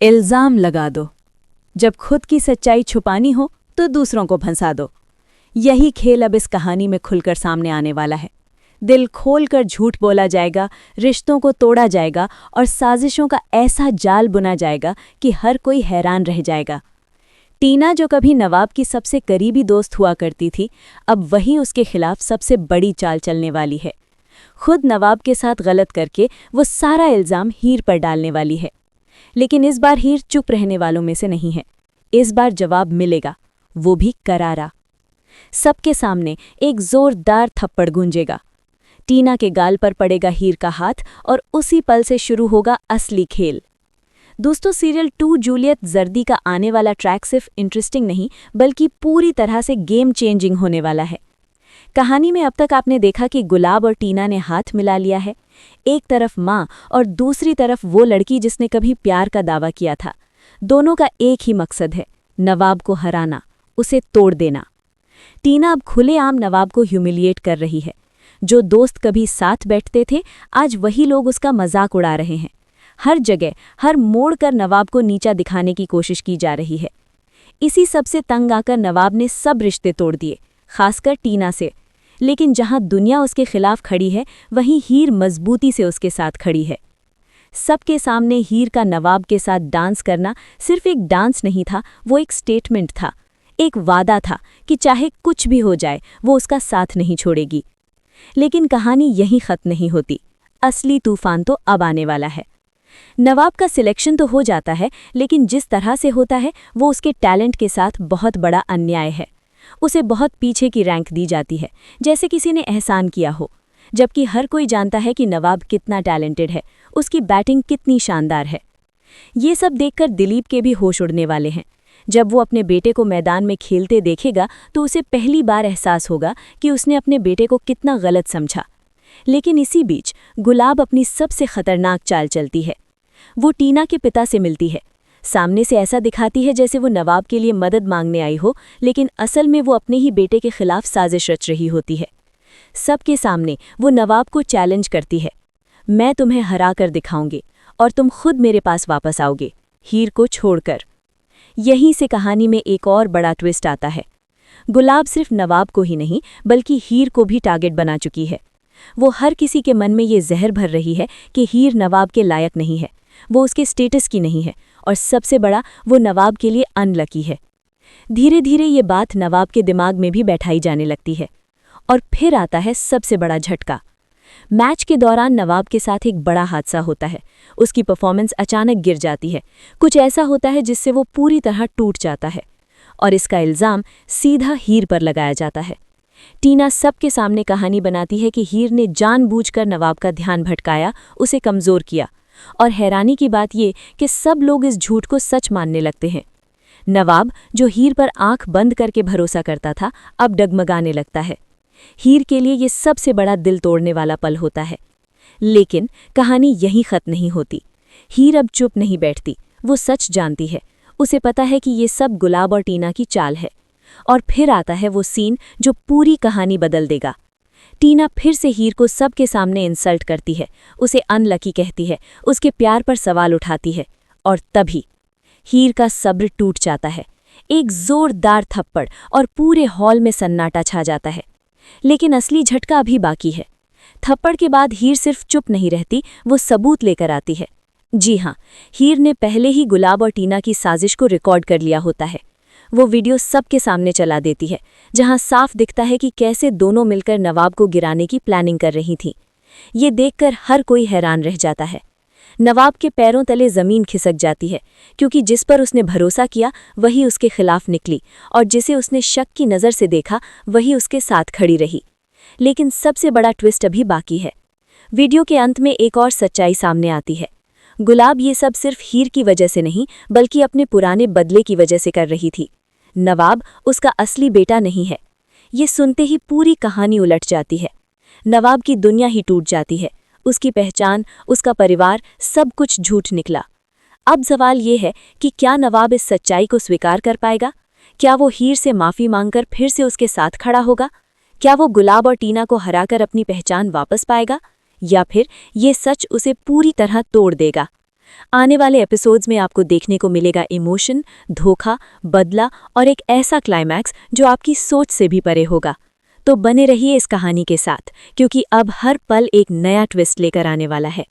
इल्ज़ाम लगा दो। जब खुद की सच्चाई छुपानी हो तो दूसरों को फंसा दो। यही खेल अब इस कहानी में खुलकर सामने आने वाला है। दिल खोलकर झूठ बोला जाएगा, रिश्तों को तोड़ा जाएगा और साजिशों का ऐसा जाल बुना जाएगा कि हर कोई हैरान रह जाएगा। टीना, जो कभी नवाब की सबसे करीबी दोस्त हुआ करती थी, अब वही उसके खिलाफ सबसे बड़ी चाल चलने वाली है। खुद नवाब के साथ गलत करके वो सारा इल्ज़ाम हीर पर डालने वाली है। लेकिन इस बार हीर चुप रहने वालों में से नहीं है। इस बार जवाब मिलेगा, वो भी करारा। सबके सामने एक जोरदार थप्पड़ गूंजेगा। टीना के गाल पर पड़ेगा हीर का हाथ और उसी पल से शुरू होगा असली खेल। दोस्तों, सीरियल 2 जूलियत जर्दी का आने वाला ट्रैक सिर्फ इंटरेस्टिंग नहीं बल्कि पूरी तरह से गेम चेंजिंग होने वाला है। कहानी में अब तक आपने देखा कि गुलाब और टीना ने हाथ मिला लिया है। एक तरफ माँ और दूसरी तरफ वो लड़की जिसने कभी प्यार का दावा किया था। दोनों का एक ही मकसद है, नवाब को हराना, उसे तोड़ देना। टीना अब खुलेआम नवाब को ह्यूमिलिएट कर रही है। जो दोस्त कभी साथ बैठते थे, आज वही लोग उसका मजाक उड़ा रहे हैं। हर जगह, हर मोड़ कर नवाब को नीचा दिखाने की कोशिश की जा रही है। इसी सबसे तंग आकर नवाब ने सब रिश्ते तोड़ दिए, खासकर टीना से। लेकिन जहां दुनिया उसके खिलाफ खड़ी है, वहीं हीर मजबूती से उसके साथ खड़ी है। सबके सामने हीर का नवाब के साथ डांस करना सिर्फ एक डांस नहीं था, वो एक स्टेटमेंट था, एक वादा था कि चाहे कुछ भी हो जाए वो उसका साथ नहीं छोड़ेगी। लेकिन कहानी यहीं खत्म नहीं होती। असली तूफान तो अब आने वाला है। नवाब का सिलेक्शन तो हो जाता है, लेकिन जिस तरह से होता है वो उसके टैलेंट के साथ बहुत बड़ा अन्याय है। उसे बहुत पीछे की रैंक दी जाती है, जैसे किसी ने एहसान किया हो। जबकि हर कोई जानता है कि नवाब कितना टैलेंटेड है, उसकी बैटिंग कितनी शानदार है। ये सब देखकर दिलीप के भी होश उड़ने वाले हैं। जब वो अपने बेटे को मैदान में खेलते देखेगा तो उसे पहली बार एहसास होगा कि उसने अपने बेटे को कितना गलत समझा। लेकिन इसी बीच गुलाब अपनी सबसे खतरनाक चाल चलती है। वो टीना के पिता से मिलती है। सामने से ऐसा दिखाती है जैसे वो नवाब के लिए मदद मांगने आई हो, लेकिन असल में वो अपने ही बेटे के खिलाफ साजिश रच रही होती है। सबके सामने वो नवाब को चैलेंज करती है, मैं तुम्हें हरा कर दिखाऊंगी और तुम खुद मेरे पास वापस आओगे, हीर को छोड़कर। यहीं से कहानी में एक और बड़ा ट्विस्ट आता है। गुलाब सिर्फ नवाब को ही नहीं बल्कि हीर को भी टारगेट बना चुकी है। वो हर किसी के मन में ये जहर भर रही है कि हीर नवाब के लायक नहीं है, वो उसके स्टेटस की नहीं है और सबसे बड़ा, वो नवाब के लिए अनलकी है। धीरे धीरे ये बात नवाब के दिमाग में भी बैठाई जाने लगती है। और फिर आता है सबसे बड़ा झटका। मैच के दौरान नवाब के साथ एक बड़ा हादसा होता है। उसकी परफॉर्मेंस अचानक गिर जाती है। कुछ ऐसा होता है जिससे वो पूरी तरह टूट जाता है और इसका इल्ज़ाम सीधा हीर पर लगाया जाता है। टीना सबके सामने कहानी बनाती है कि हीर ने जानबूझकर नवाब का ध्यान भटकाया, उसे कमज़ोर किया। और हैरानी की बात ये कि सब लोग इस झूठ को सच मानने लगते हैं। नवाब, जो हीर पर आंख बंद करके भरोसा करता था, अब डगमगाने लगता है। हीर के लिए ये सबसे बड़ा दिल तोड़ने वाला पल होता है। लेकिन कहानी यहीं खत्म नहीं होती। हीर अब चुप नहीं बैठती, वो सच जानती है। उसे पता है कि ये सब गुलाब और टीना की चाल है। और फिर आता है वो सीन जो पूरी कहानी बदल देगा। टीना फिर से हीर को सबके सामने इंसल्ट करती है, उसे अनलकी कहती है, उसके प्यार पर सवाल उठाती है। और तभी हीर का सब्र टूट जाता है। एक जोरदार थप्पड़ और पूरे हॉल में सन्नाटा छा जाता है। लेकिन असली झटका अभी बाकी है। थप्पड़ के बाद हीर सिर्फ चुप नहीं रहती, वो सबूत लेकर आती है। जी हाँ, हीर ने पहले ही गुलाब और टीना की साजिश को रिकॉर्ड कर लिया होता है। वो वीडियो सबके सामने चला देती है, जहां साफ दिखता है कि कैसे दोनों मिलकर नवाब को गिराने की प्लानिंग कर रही थीं। ये देखकर हर कोई हैरान रह जाता है। नवाब के पैरों तले जमीन खिसक जाती है, क्योंकि जिस पर उसने भरोसा किया वही उसके खिलाफ निकली और जिसे उसने शक की नज़र से देखा वही उसके साथ खड़ी रही। लेकिन सबसे बड़ा ट्विस्ट अभी बाकी है। वीडियो के अंत में एक और सच्चाई सामने आती है। गुलाब ये सब सिर्फ हीर की वजह से नहीं बल्कि अपने पुराने बदले की वजह से कर रही थी। नवाब उसका असली बेटा नहीं है। ये सुनते ही पूरी कहानी उलट जाती है। नवाब की दुनिया ही टूट जाती है। उसकी पहचान, उसका परिवार, सब कुछ झूठ निकला। अब सवाल ये है कि क्या नवाब इस सच्चाई को स्वीकार कर पाएगा? क्या वो हीर से माफ़ी मांगकर फिर से उसके साथ खड़ा होगा? क्या वो गुलाब और टीना को हराकर अपनी पहचान वापस पाएगा? या फिर ये सच उसे पूरी तरह तोड़ देगा? आने वाले एपिसोड्स में आपको देखने को मिलेगा इमोशन, धोखा, बदला और एक ऐसा क्लाइमैक्स जो आपकी सोच से भी परे होगा। तो बने रहिए इस कहानी के साथ, क्योंकि अब हर पल एक नया ट्विस्ट लेकर आने वाला है।